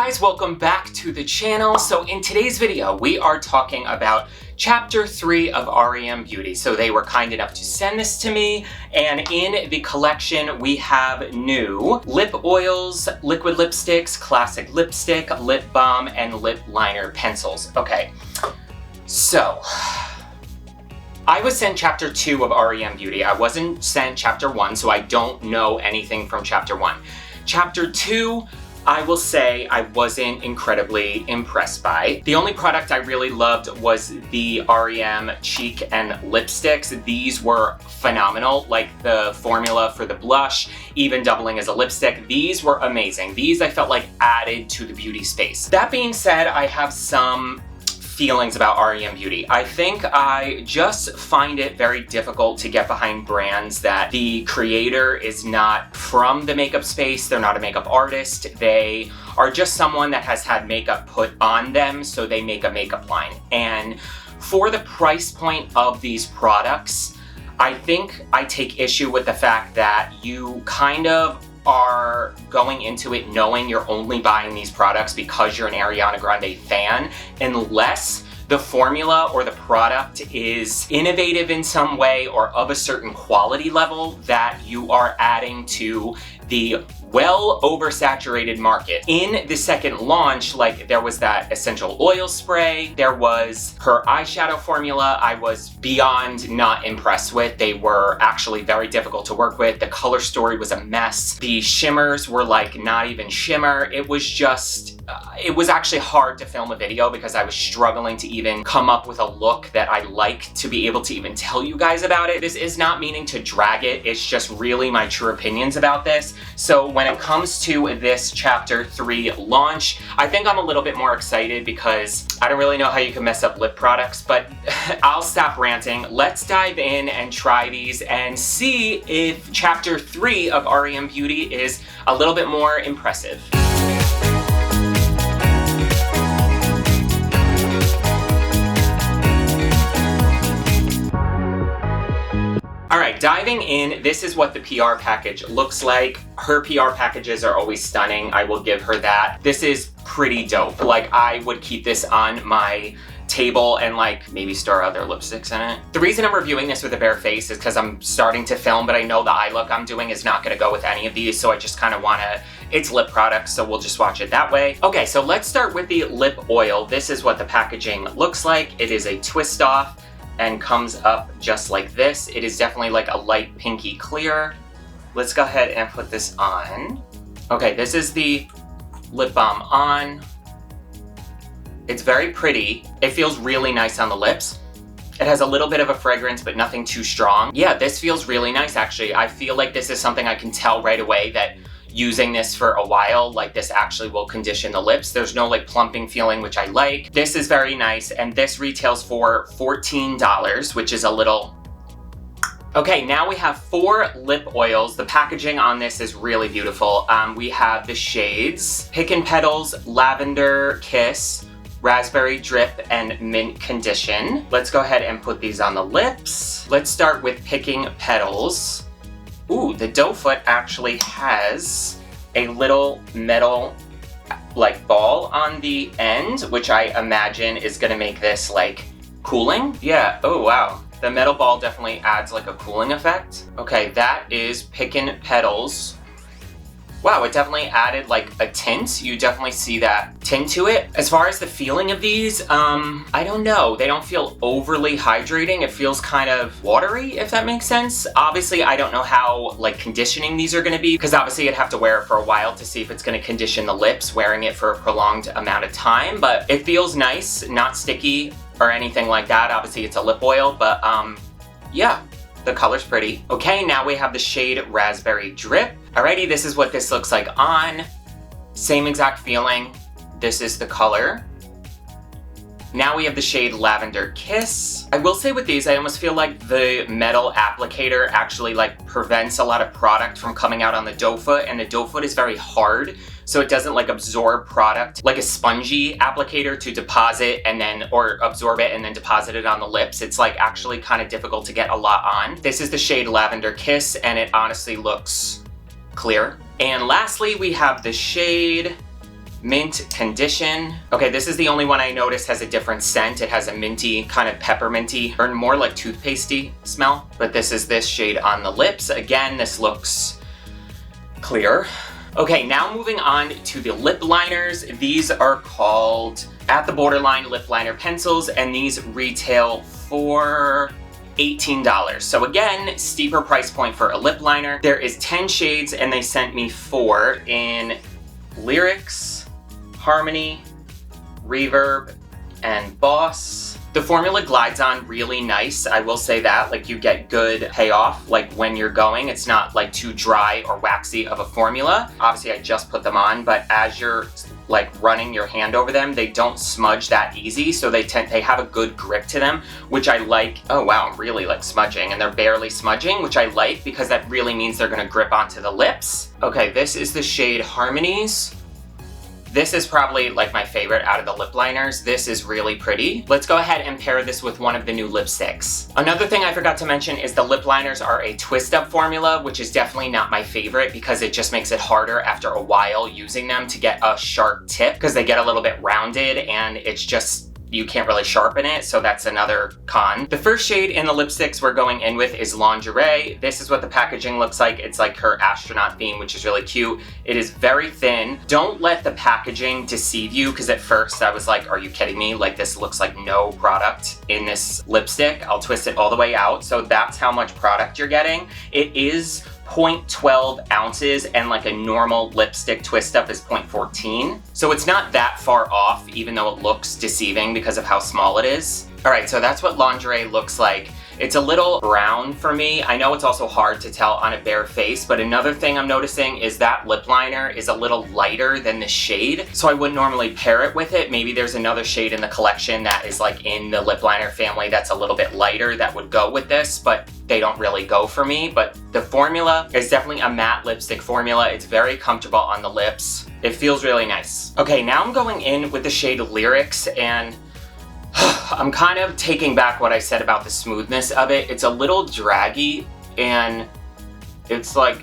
guys, welcome back to the channel. So in today's video, we are talking about Chapter 3 of R.E.M. Beauty. So they were kind enough to send this to me, and in the collection we have new lip oils, liquid lipsticks, classic lipstick, lip balm, and lip liner pencils. Okay, so I was sent Chapter 2 of R.E.M. Beauty. I wasn't sent Chapter 1, so I don't know anything from Chapter 1. Chapter 2, I will say I wasn't incredibly impressed by. The only product I really loved was the R.E.M. cheek and lipsticks. These were phenomenal, like the formula for the blush, even doubling as a lipstick. These were amazing. These I felt like added to the beauty space. That being said, I have some feelings about R.E.M. Beauty. I think I just find it very difficult to get behind brands that the creator is not from the makeup space, they're not a makeup artist, they are just someone that has had makeup put on them, so they make a makeup line. And for the price point of these products, I think I take issue with the fact that you kind of are going into it knowing you're only buying these products because you're an Ariana Grande fan, unless the formula or the product is innovative in some way or of a certain quality level that you are adding to the well oversaturated market. In the second launch, like there was that essential oil spray, there was her eyeshadow formula I was beyond not impressed with. They were actually very difficult to work with. The color story was a mess. The shimmers were like not even shimmer. It was just, it was actually hard to film a video because I was struggling to even come up with a look that I like to be able to even tell you guys about it. This is not meaning to drag it, it's just really my true opinions about this. So when it comes to this Chapter 3 launch, I think I'm a little bit more excited because I don't really know how you can mess up lip products, but I'll stop ranting. Let's dive in and try these and see if Chapter 3 of R.E.M. Beauty is a little bit more impressive. Alright, diving in, this is what the PR package looks like. Her PR packages are always stunning, I will give her that. This is pretty dope. Like, I would keep this on my table and like maybe store other lipsticks in it. The reason I'm reviewing this with a bare face is because I'm starting to film, but I know the eye look I'm doing is not going to go with any of these, so I just kind of want to, it's lip products, so we'll just watch it that way. Okay, so let's start with the lip oil. This is what the packaging looks like. It is a twist off and comes up just like this. It is definitely like a light pinky clear. Let's go ahead and put this on. Okay, this is the lip balm on. It's very pretty. It feels really nice on the lips. It has a little bit of a fragrance, but nothing too strong. Yeah, this feels really nice actually. I feel like this is something I can tell right away that using this for a while, like this actually will condition the lips. There's no like plumping feeling, which I like. This is very nice, and this retails for $14, which is a little... Okay, now we have 4 lip oils. The packaging on this is really beautiful. We have the shades Pickin' Petals, Lavender Kiss, Raspberry Drip, and Mint Condition. Let's go ahead and put these on the lips. Let's start with Pickin' Petals. Ooh, the doe foot actually has a little metal like ball on the end, which I imagine is gonna make this like cooling. Yeah, oh wow. The metal ball definitely adds like a cooling effect. Okay, that is Pickin' Petals. Wow, it definitely added like a tint. You definitely see that tint to it. As far as the feeling of these, I don't know. They don't feel overly hydrating. It feels kind of watery, if that makes sense. Obviously, I don't know how like conditioning these are gonna be, because obviously you'd have to wear it for a while to see if it's gonna condition the lips, wearing it for a prolonged amount of time, but it feels nice, not sticky or anything like that. Obviously it's a lip oil, but yeah. The color's pretty. Okay, now we have the shade Raspberry Drip. Alrighty, this is what this looks like on. Same exact feeling. This is the color. Now we have the shade Lavender Kiss. I will say with these, I almost feel like the metal applicator actually like prevents a lot of product from coming out on the doe foot, and the doe foot is very hard, so it doesn't like absorb product like a spongy applicator to deposit and then, or absorb it and then deposit it on the lips. It's like actually kind of difficult to get a lot on. This is the shade Lavender Kiss, and it honestly looks clear. And lastly, we have the shade Mint Condition. Okay, this is the only one I noticed has a different scent. It has a minty, kind of pepperminty, or more like toothpastey smell. But this is this shade on the lips. Again, this looks clear. Okay, now moving on to the lip liners. These are called At the Borderline Lip Liner Pencils, and these retail for $18. So again, steeper price point for a lip liner. There is 10 shades and they sent me 4 in Lyrics, Harmony, Reverb, and Boss. The formula glides on really nice, I will say that. Like, you get good payoff, like when you're going. It's not like too dry or waxy of a formula. Obviously, I just put them on, but as you're like running your hand over them, they don't smudge that easy. So they have a good grip to them, which I like. Oh wow, I'm really like smudging, and they're barely smudging, which I like because that really means they're gonna grip onto the lips. Okay, this is the shade Harmonies. This is probably like my favorite out of the lip liners. This is really pretty. Let's go ahead and pair this with one of the new lipsticks. Another thing I forgot to mention is the lip liners are a twist up formula, which is definitely not my favorite because it just makes it harder after a while using them to get a sharp tip because they get a little bit rounded and it's just, you can't really sharpen it, so that's another con. The first shade in the lipsticks we're going in with is Lingerie. This is what the packaging looks like. It's like her astronaut theme, which is really cute. It is very thin. Don't let the packaging deceive you, because at first I was like, are you kidding me? Like, this looks like no product in this lipstick. I'll twist it all the way out, so that's how much product you're getting. It is 0.12 ounces and like a normal lipstick twist up is 0.14. So it's not that far off, even though it looks deceiving because of how small it is. All right, so that's what Lingerie looks like. It's a little brown for me. I know it's also hard to tell on a bare face, but another thing I'm noticing is that lip liner is a little lighter than the shade, so I wouldn't normally pair it with it. Maybe there's another shade in the collection that is like in the lip liner family that's a little bit lighter that would go with this, but they don't really go for me. But the formula is definitely a matte lipstick formula. It's very comfortable on the lips. It feels really nice. Okay, now I'm going in with the shade Lyrics, and I'm kind of taking back what I said about the smoothness of it. It's a little draggy and it's like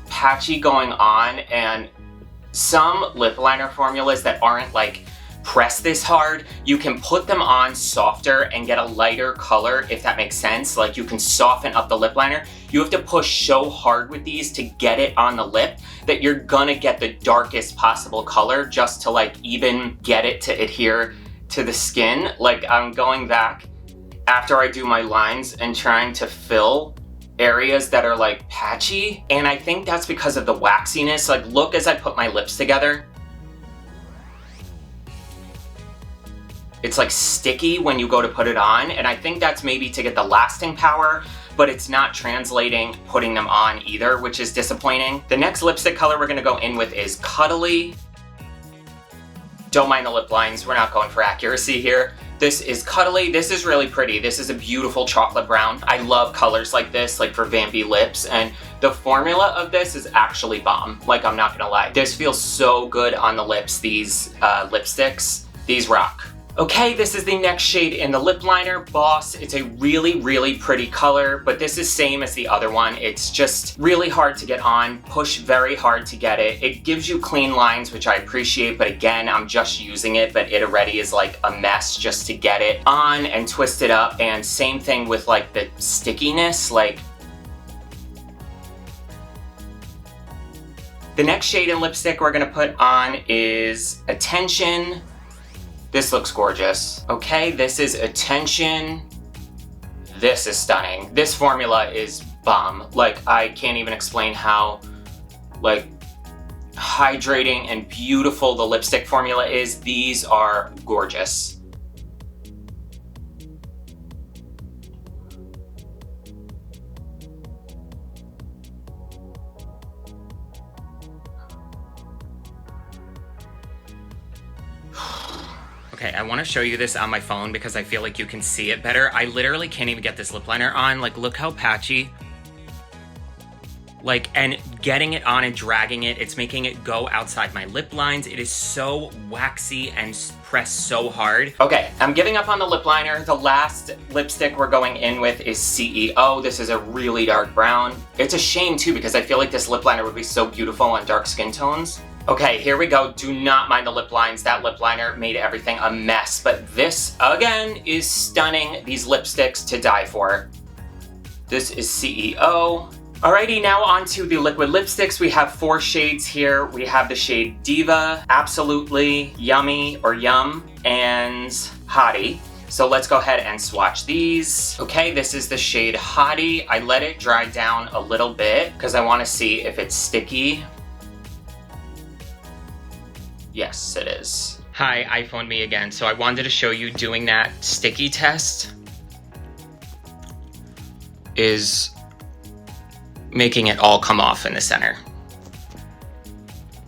patchy going on, and some lip liner formulas that aren't like pressed this hard, you can put them on softer and get a lighter color, if that makes sense. Like, you can soften up the lip liner. You have to push so hard with these to get it on the lip that you're gonna get the darkest possible color just to like even get it to adhere to the skin. Like, I'm going back after I do my lines and trying to fill areas that are like patchy, and I think that's because of the waxiness. Like, look as I put my lips together. It's like sticky when you go to put it on, and I think that's maybe to get the lasting power, but it's not translating putting them on either, which is disappointing. The next lipstick color we're gonna go in with is Cuddly. Don't mind the lip lines, we're not going for accuracy here. This is Cuddly. This is really pretty. This is a beautiful chocolate brown. I love colors like this, like for vampy lips, and the formula of this is actually bomb. Like, I'm not gonna lie. This feels so good on the lips, these lipsticks. These rock. Okay, this is the next shade in the lip liner, Boss. It's a really, really pretty color, but this is same as the other one. It's just really hard to get on, push very hard to get it. It gives you clean lines, which I appreciate, but again, I'm just using it, but it already is like a mess just to get it on and twist it up. And same thing with like the stickiness, like. The next shade in lipstick we're gonna put on is Attention. This looks gorgeous. Okay, this is Attention. This is stunning. This formula is bomb. Like, I can't even explain how, like, hydrating and beautiful the lipstick formula is. These are gorgeous. Okay, I want to show you this on my phone because I feel like you can see it better. I literally can't even get this lip liner on. Like, look how patchy. Like, and getting it on and dragging it, it's making it go outside my lip lines. It is so waxy and pressed so hard. Okay, I'm giving up on the lip liner. The last lipstick we're going in with is CEO. This is a really dark brown. It's a shame too, because I feel like this lip liner would be so beautiful on dark skin tones. Okay, here we go. Do not mind the lip lines. That lip liner made everything a mess. But this, again, is stunning. These lipsticks to die for. This is CEO. Alrighty, now onto the liquid lipsticks. We have 4 shades here. We have the shade Diva, Absolutely, Yummy or Yum, and Hottie. So let's go ahead and swatch these. Okay, this is the shade Hottie. I let it dry down a little bit because I want to see if it's sticky. Yes, it is. Hi, iPhone me again. So I wanted to show you doing that sticky test is making it all come off in the center.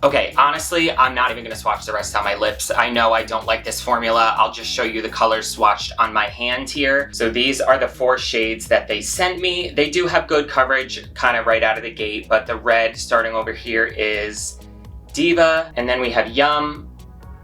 Okay, honestly, I'm not even gonna swatch the rest on my lips. I know I don't like this formula. I'll just show you the colors swatched on my hand here. So these are the 4 shades that they sent me. They do have good coverage kind of right out of the gate, but the red starting over here is Diva, and then we have Yum,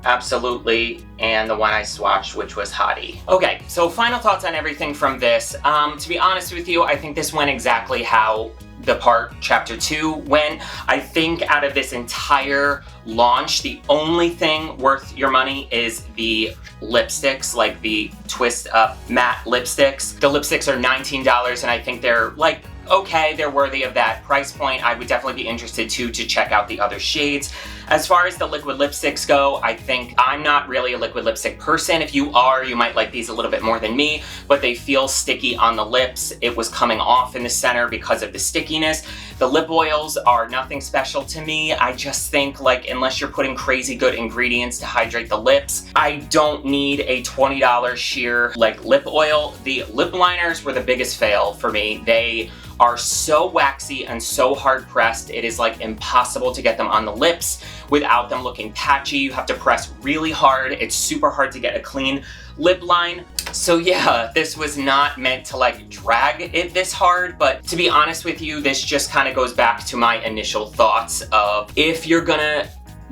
Absolutely, and the one I swatched, which was Hottie. Okay, so final thoughts on everything from this. To be honest with you, I think this went exactly how the part chapter 2 went. I think out of this entire launch, the only thing worth your money is the lipsticks, like the twist up matte lipsticks. The lipsticks are $19 and I think they're like, okay, they're worthy of that price point. I would definitely be interested too to check out the other shades. As far as the liquid lipsticks go, I think I'm not really a liquid lipstick person. If you are, you might like these a little bit more than me, but they feel sticky on the lips. It was coming off in the center because of the stickiness. The lip oils are nothing special to me. I just think, like, unless you're putting crazy good ingredients to hydrate the lips, I don't need a $20 sheer like lip oil. The lip liners were the biggest fail for me. They are so waxy and so hard pressed, it is like impossible to get them on the lips without them looking patchy. You have to press really hard. It's super hard to get a clean lip line. So yeah, this was not meant to like drag it this hard, but to be honest with you, this just kind of goes back to my initial thoughts of if you're gonna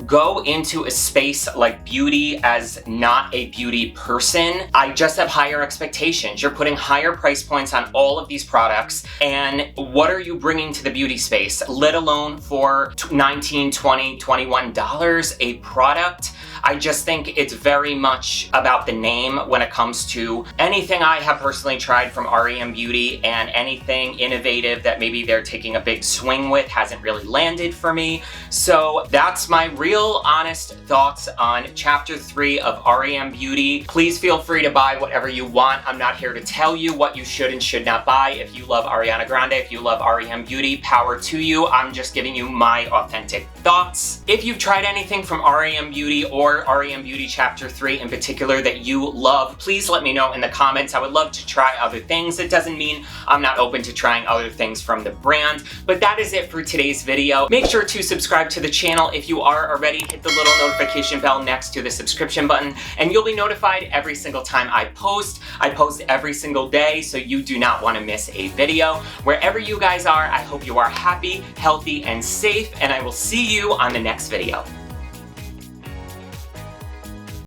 go into a space like beauty as not a beauty person, I just have higher expectations. You're putting higher price points on all of these products, and what are you bringing to the beauty space, let alone for $19, $20, $21 a product? I just think it's very much about the name when it comes to anything I have personally tried from R.E.M. Beauty, and anything innovative that maybe they're taking a big swing with hasn't really landed for me. So that's my real honest thoughts on chapter 3 of R.E.M. Beauty. Please feel free to buy whatever you want. I'm not here to tell you what you should and should not buy. If you love Ariana Grande, if you love R.E.M. Beauty, power to you. I'm just giving you my authentic thoughts. If you've tried anything from R.E.M. Beauty or R.E.M. Beauty chapter 3 in particular that you love, please let me know in the comments. I would love to try other things. It doesn't mean I'm not open to trying other things from the brand, but that is it for today's video. Make sure to subscribe to the channel if you are already. Hit the little notification bell next to the subscription button and you'll be notified every single time I post. I post every single day, so you do not want to miss a video. Wherever you guys are, I hope you are happy, healthy, and safe, and I will see you on the next video.